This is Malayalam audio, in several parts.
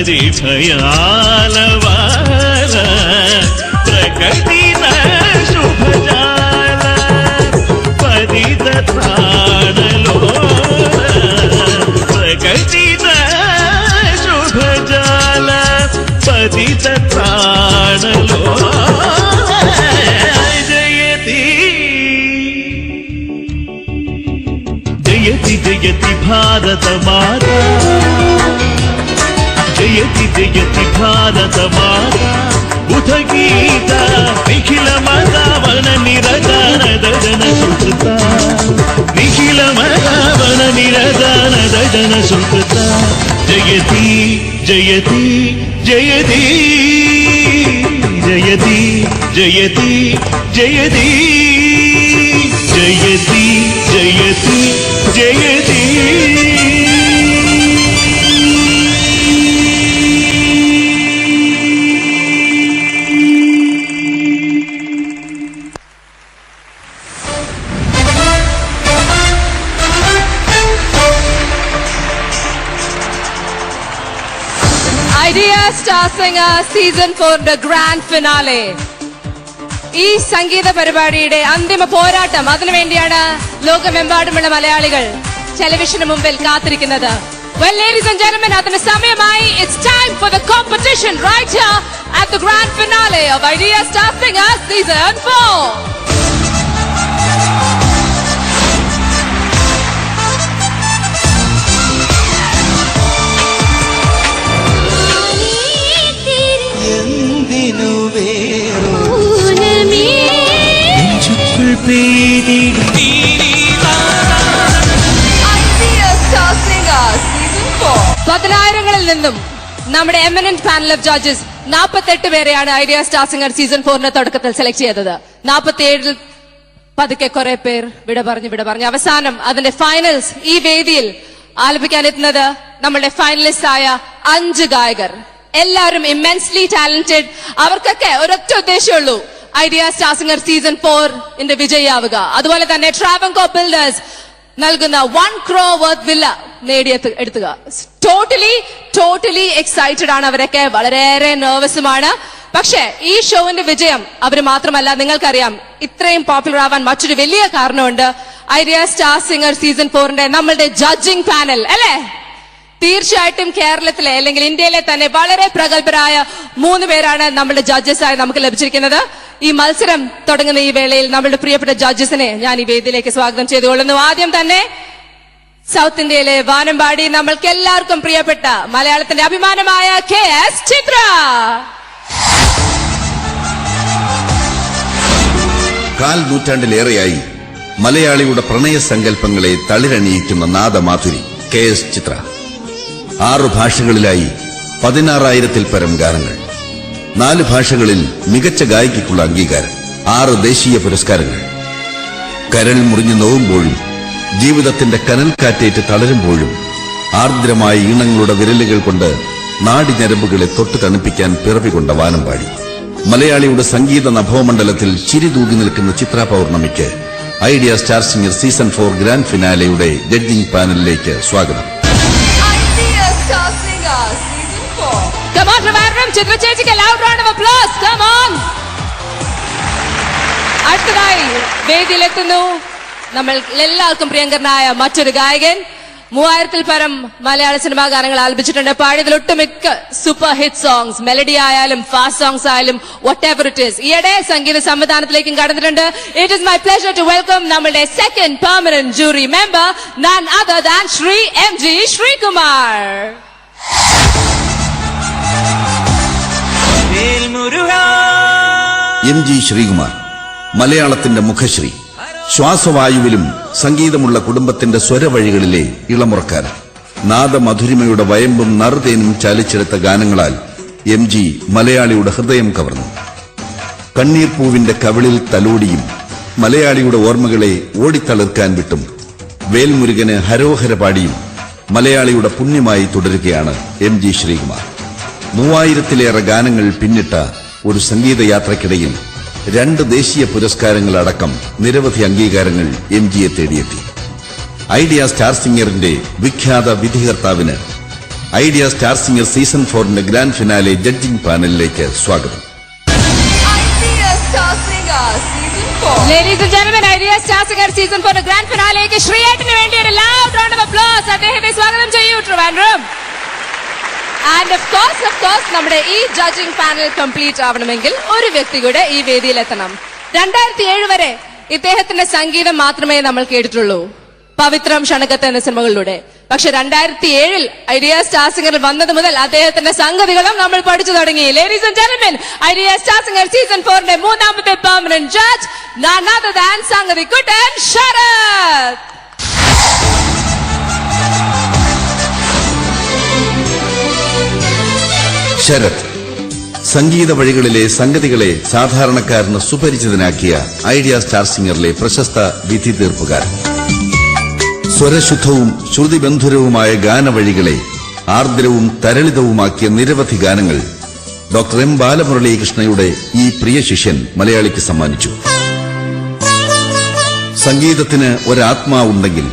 परिभयालवाल प्रकटित शुभजाल परितत्राणलो प्रकटित शुभजाल परितत्राणलो जयति जयति जयति भारत माता जयति जयति भारत माता उदगीत निखिल मदावन निरदान ददन सुकृता निखिल मदावन निरदान ददन सुकृता जयति जयति जयति जयति जयति जयति जयति जयति जयति Idea Star Singer Season 4 Grand Finale. ഈ സംഗീത പരിപാടിയുടെ അന്തിമ പോരാട്ടം അതിനുവേണ്ടിയാണ് ലോകമെമ്പാടുമുള്ള മലയാളികൾ ടെലിവിഷന് മുമ്പിൽ കാത്തിരിക്കുന്നത്. Well, ladies and gentlemen, അതിന് സമയമായി. It's time for the competition right here at the grand finale of Idea Star Singer Season 4. പതിനായിരങ്ങളിൽ നിന്നും നമ്മുടെ എമിനന്റ് പാനൽ ഓഫ് ജഡ്ജസ് 48 പേരെയാണ് ഐഡിയ സ്റ്റാർ സിംഗർ സീസൺ 4 തുടക്കത്തിൽ സെലക്ട് ചെയ്തത്. 47 പതുക്കെ കുറെ പേർ വിട പറഞ്ഞു അവസാനം അതിന്റെ ഫൈനൽസ് ഈ വേദിയിൽ ആലപിക്കാനെത്തുന്നത് നമ്മുടെ ഫൈനലിസ്റ്റ് ആയ 5 ഗായകർ. എല്ലാവരും ഇമ്മൻസ്ലി ടാലന്റഡ്. അവർക്കൊക്കെ ഒരൊറ്റ ഉദ്ദേശമുള്ളൂ, ഐഡിയ സ്റ്റാർ സിംഗർ സീസൺ 4 വിജയിയാവുക. അതുപോലെ തന്നെ ട്രാവൻകോ ബിൽഡേഴ്സ് നൽകുന്ന 1 crore worth വില്ല നേടിയെടുത്തുക. ടോട്ടലി എക്സൈറ്റഡ് ആണ് അവരൊക്കെ, വളരെയേറെ നെർവസുമാണ്. പക്ഷേ ഈ ഷോവിന്റെ വിജയം അവർ മാത്രമല്ല, നിങ്ങൾക്കറിയാം ഇത്രയും പോപ്പുലർ ആവാൻ മറ്റൊരു വലിയ കാരണമുണ്ട്. ഐഡിയ സ്റ്റാർ സിംഗർ സീസൺ 4 നമ്മളുടെ ജഡ്ജിംഗ് പാനൽ അല്ലേ, തീർച്ചയായിട്ടും കേരളത്തിലെ അല്ലെങ്കിൽ ഇന്ത്യയിലെ തന്നെ വളരെ പ്രഗത്ഭരായ 3 പേരാണ് നമ്മുടെ ജഡ്ജസ് ആയി നമുക്ക് ലഭിച്ചിരിക്കുന്നത്. ഈ മത്സരം തുടങ്ങുന്ന ഈ വേളയിൽ നമ്മുടെ പ്രിയപ്പെട്ട ജഡ്ജസിനെ ഞാൻ ഈ വേദിയിലേക്ക് സ്വാഗതം ചെയ്തുകൊള്ളുന്നു. ആദ്യം തന്നെ സൗത്ത് ഇന്ത്യയിലെ വാനമ്പാടി നമ്മൾക്ക് എല്ലാവർക്കും പ്രിയപ്പെട്ട മലയാളത്തിന്റെ അഭിമാനമായ KS ചിത്ര. കാൽ നൂറ്റാണ്ടിലേറെയായി മലയാളിയുടെ പ്രണയ സങ്കല്പങ്ങളെ തളിരണിയിക്കുന്ന നാദമാധുരി KS ചിത്ര. 6 ഭാഷകളിലായി 16,000-ൽ പരം ഗാനങ്ങൾ, 4 ഭാഷകളിൽ മികച്ച ഗായികയ്ക്കുള്ള അംഗീകാരം, 6 ദേശീയ പുരസ്കാരങ്ങൾ. കരൾ മുറിഞ്ഞു നോവുമ്പോഴും ജീവിതത്തിന്റെ കനൽക്കാറ്റേറ്റ് തളരുമ്പോഴും ആർദ്രമായ ഈണങ്ങളുടെ വിരലുകൾ കൊണ്ട് നാടിഞരമ്പുകളെ തൊട്ടു തണുപ്പിക്കാൻ പിറവികൊണ്ട വാനമ്പാടി. മലയാളിയുടെ സംഗീത നഭോമണ്ഡലത്തിൽ ചിരി തൂകി നിൽക്കുന്ന ചിത്ര പൗർണമിക്ക് Idea Star Singer season 4 grand ഫിനാലെയുടെ ജഡ്ജിംഗ് പാനലിലേക്ക് സ്വാഗതം. Come on, Trivandrum, Chitra ചേച്ചിക്ക് loud round of applause. Come on. അടുത്തതായി വേദിയിലെത്തുന്നു നമ്മൾ എല്ലാവർക്കും പ്രിയങ്കരനായ മറ്റൊരു ഗായകൻ. 3000-ൽ പരം മലയാള സിനിമാ ഗാനങ്ങൾ ആലപിച്ചിട്ടുണ്ട്. പാടിയതിൽ ഒട്ടുമിക്ക സൂപ്പർ ഹിറ്റ് സോങ്സ്, മെലഡി ആയാലും ഫാസ്റ്റ് സോങ്സ് ആയാലും whatever it is. ഈയിടെ സംഗീത സംവിധാനത്തിലേക്കും കടന്നിട്ടുണ്ട്. It is my pleasure to welcome നമ്മുടെ second permanent jury member, none other than Shri MG Srikumar. MG Sreekumar മലയാളത്തിന്റെ മുഖശ്രീ. ശ്വാസവായുവിലും സംഗീതമുള്ള കുടുംബത്തിന്റെ സ്വരവഴികളിലെ ഇളമുറക്കാരൻ. നാദമധുരിമയുടെ വയമ്പും നറുതേനും ചാലിച്ചെടുത്ത ഗാനങ്ങളാൽ MG മലയാളിയുടെ ഹൃദയം കവർന്നു. കണ്ണീർപ്പൂവിന്റെ കവിളിൽ തലോടിയും മലയാളിയുടെ ഓർമ്മകളെ ഓടിത്തളിർക്കാൻ വിട്ടും വേൽമുരുകന് ഹരോഹര പാടിയും മലയാളിയുടെ പുണ്യമായി തുടരുകയാണ് MG ശ്രീകുമാർ. 3000-ലേറെ ഗാനങ്ങൾ പിന്നിട്ട ഒരു സംഗീതയാത്രയ്ക്കിടയിൽ 2 ദേശീയ പുരസ്കാരങ്ങളടക്കം നിരവധി അംഗീകാരങ്ങൾ MGയെ തേടിയെത്തി. ഐഡിയ സ്റ്റാർ സിംഗറിന്റെ വിഖ്യാത വിധികർത്താവിന് ഐഡിയ സ്റ്റാർ സിംഗർ സീസൺ 4ന്റെ ഗ്രാൻഡ് ഫിനാലെ ജഡ്ജിംഗ് പാനലിലേക്ക് സ്വാഗതം. Ladies and gentlemen, Idea Star Singer Season 4 grand ഫിനാലേക്ക് ശ്രീയേട്ടന് വേണ്ടി ഒരു loud round of applause അദ്ദേഹത്തെ സ്വാഗതം ചെയ്യൂ ട്രിവാൻഡ്രം. ആൻഡ് ഓഫ് കോഴ്സ് നമ്മുടെ ഈ ജഡ്ജിംഗ് പാനൽ കംപ്ലീറ്റ് ആവണമെങ്കിൽ ഒരു വ്യക്തി കൂടെ ഈ വേദിയിൽ എത്തണം. 2007 വരെ ഇദ്ദേഹത്തിന്റെ സംഗീതം മാത്രമേ നമ്മൾ കേട്ടിട്ടുള്ളൂ, പവിത്രം, ക്ഷണകത്ത് എന്ന സിനിമകളിലൂടെ. പക്ഷെ 2007 ഐഡിയ സ്റ്റാർ സിംഗറിൽ വന്നത് മുതൽ അദ്ദേഹത്തിന്റെ സംഗതികളും നമ്മൾ പഠിച്ചു തുടങ്ങി. Ladies and gentlemen, Idea Star Singer season 4ന്റെ മൂന്നാമത്തെ permanent judge none other than സംഗതി കുട്ടൻ ശരത്. ശരത് സംഗീത വഴികളിലെ സംഗതികളെ സാധാരണക്കാരന് സുപരിചിതനാക്കിയ ഐഡിയ സ്റ്റാർ സിംഗറിലെ പ്രശസ്ത വിധി തീർപ്പുകാരൻ. സ്വരശുദ്ധവും ശ്രുതിബന്ധുരവുമായ ഗാനവഴികളെ ആർദ്രവും തരളിതവുമാക്കിയ നിരവധി ഗാനങ്ങൾ ഡോക്ടർ എം ബാലമുരളീകൃഷ്ണയുടെ ഈ പ്രിയ ശിഷ്യൻ മലയാളിക്ക് സമ്മാനിച്ചു. സംഗീതത്തിന് ഒരാത്മാവുണ്ടെങ്കിൽ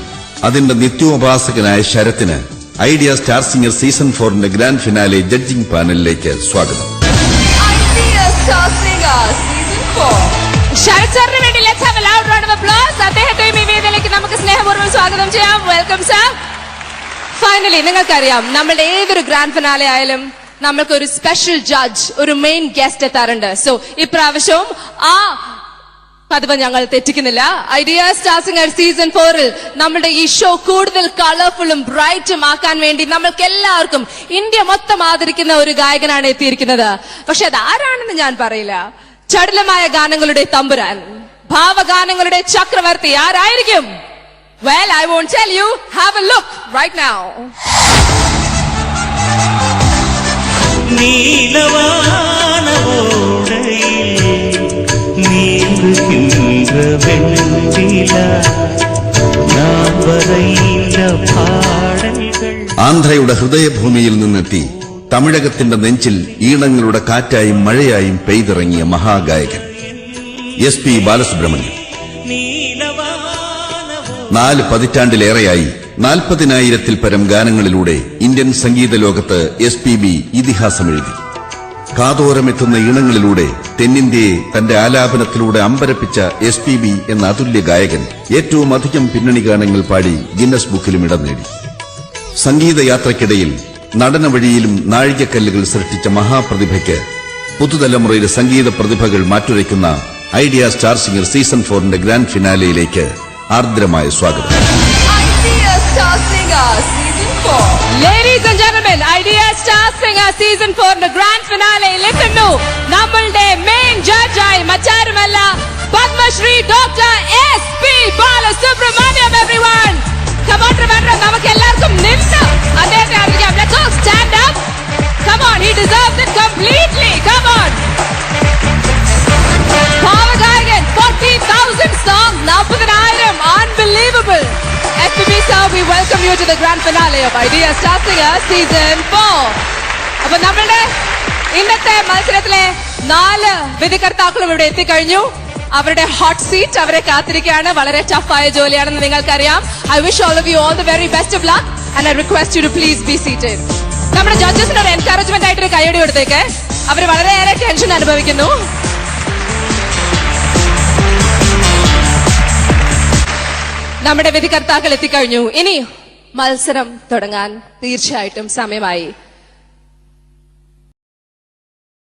അതിന്റെ നിത്യോപാസകനായ ശരത്തിന് ഐഡിയ സ്റ്റാർ സിംഗർ സീസൺ 4ന്റെ ഗ്രാൻഡ് ഫിനാലെ ജഡ്ജിംഗ് പാനലിലേക്ക് സ്വാഗതം. ശരത് സാറിന് വേണ്ടി let's have a loud round of applause. അദ്ദേഹത്തെയും ഈ വേദിയിലേക്ക് നമുക്ക് സ്നേഹപൂർവ്വം സ്വാഗതം ചെയ്യാം. Welcome sir. ഫൈനലി നിങ്ങൾക്കറിയാം, നമ്മുടെ ഏതൊരു ഗ്രാൻഡ് ഫിനാലെ ആയാലും നമ്മൾക്ക് ഒരു സ്പെഷ്യൽ ജഡ്ജ്, ഒരു മെയിൻ ഗസ്റ്റ് എത്താറുണ്ട്. സോ ഇപ്രാവശ്യവും ആ പതിവ് ഞങ്ങൾ തെറ്റിക്കുന്നില്ല. ഐഡിയ സ്റ്റാർ സിംഗർ സീസൺ 4ൽ നമ്മുടെ ഈ ഷോ കൂടുതൽ കളർഫുള്ളും ബ്രൈറ്റും ആക്കാൻ വേണ്ടി നമ്മൾക്ക് എല്ലാവർക്കും ഇന്ത്യ മൊത്തം ആദരിക്കുന്ന ഒരു ഗായകനാണ് എത്തിയിരിക്കുന്നത്. പക്ഷെ അത് ആരാണെന്ന് ഞാൻ പറയില്ല. ചടുലമായ ഗാനങ്ങളുടെ തമ്പുരാൻ, ഭാവഗാനങ്ങളുടെ ചക്രവർത്തി ആരായിരിക്കും? Well, I won't tell you. Have a look right now. ആന്ധ്രയുടെ ഹൃദയഭൂമിയിൽ നിന്നെത്തി തമിഴകത്തിന്റെ നെഞ്ചിൽ ഈണങ്ങളുടെ കാറ്റായും മഴയായും പെയ്തിറങ്ങിയ മഹാഗായകൻ SP ബാലസുബ്രഹ്മണ്യം. 4 പതിറ്റാണ്ടിലേറെയായി 40,000-ൽ പരം ഗാനങ്ങളിലൂടെ ഇന്ത്യൻ സംഗീത ലോകത്ത് SPB ഇതിഹാസമെഴുതി. കാതോരമെത്തുന്ന ഈണങ്ങളിലൂടെ തെന്നിന്ത്യയെ തന്റെ ആലാപനത്തിലൂടെ അമ്പരപ്പിച്ച SPB എന്ന അതുല്യ ഗായകൻ ഏറ്റവും അധികം പിന്നണി ഗാനങ്ങൾ പാടി ഗിന്നസ് ബുക്കിലും ഇടം നേടി. സംഗീതയാത്രയ്ക്കിടയിൽ നടന വഴിയിലും നാഴികക്കല്ലുകൾ സൃഷ്ടിച്ച മഹാപ്രതിഭയ്ക്ക് പുതുതലമുറയിലെ സംഗീത പ്രതിഭകൾ മാറ്റുരയ്ക്കുന്ന ഐഡിയ സ്റ്റാർ സിംഗർ സീസൺ 4ന്റെ ഗ്രാൻഡ് ഫിനാലെയിലേക്ക് ആർദ്രമായ സ്വാഗതം. Ladies and gentlemen, Idea Star Singer Season 4ന്റെ ഗ്രാൻഡ് ഫിനാലെയിലെത്തുന്നു നമ്മളുടെ മെയിൻ ജഡ്ജായി മറ്റാരുമല്ല, Padmashri doctor SP Balasubrahmanyam. Everyone, come on, Trivandrum, നമുക്ക് എല്ലാവർക്കും നിന്ന് അദ്ദേഹത്തെ ആദരിക്കാം. Let's all stand up. Come on, he deserves it completely. Come on. ഭാവഗായകൻ, 40,000 songs, 40,000, unbelievable. SPB sir, we welcome you to the grand finale of Idea Star Singer Season 4. അപ്പോൾ നമ്മുടെ ഇന്നത്തെ മത്സരത്തിലെ 4 വിധികർത്താക്കളും ഇവിടെ എത്തിക്കഴിഞ്ഞു. അവരുടെ ഹോട്ട് സീറ്റ് അവരെ കാത്തിരിക്കുകയാണ്. വളരെ ടഫായ ജോലിയാണെന്ന് നിങ്ങൾക്കറിയാം. I wish all of you all the very best of luck and I request you to please be seated. നമ്മുടെ ജഡ്ജസിന് ഒരു എൻകറേജ്മെന്റ് ആയിട്ടൊരു കൈയടി കൊടുത്തേക്ക്. അവർ വളരെയേറെ ടെൻഷൻ അനുഭവിക്കുന്നു. നമ്മുടെ വിധികർത്താക്കൾ എത്തിക്കഴിഞ്ഞു. ഇനി മത്സരം തുടങ്ങാൻ തീർച്ചയായിട്ടും സമയമായി.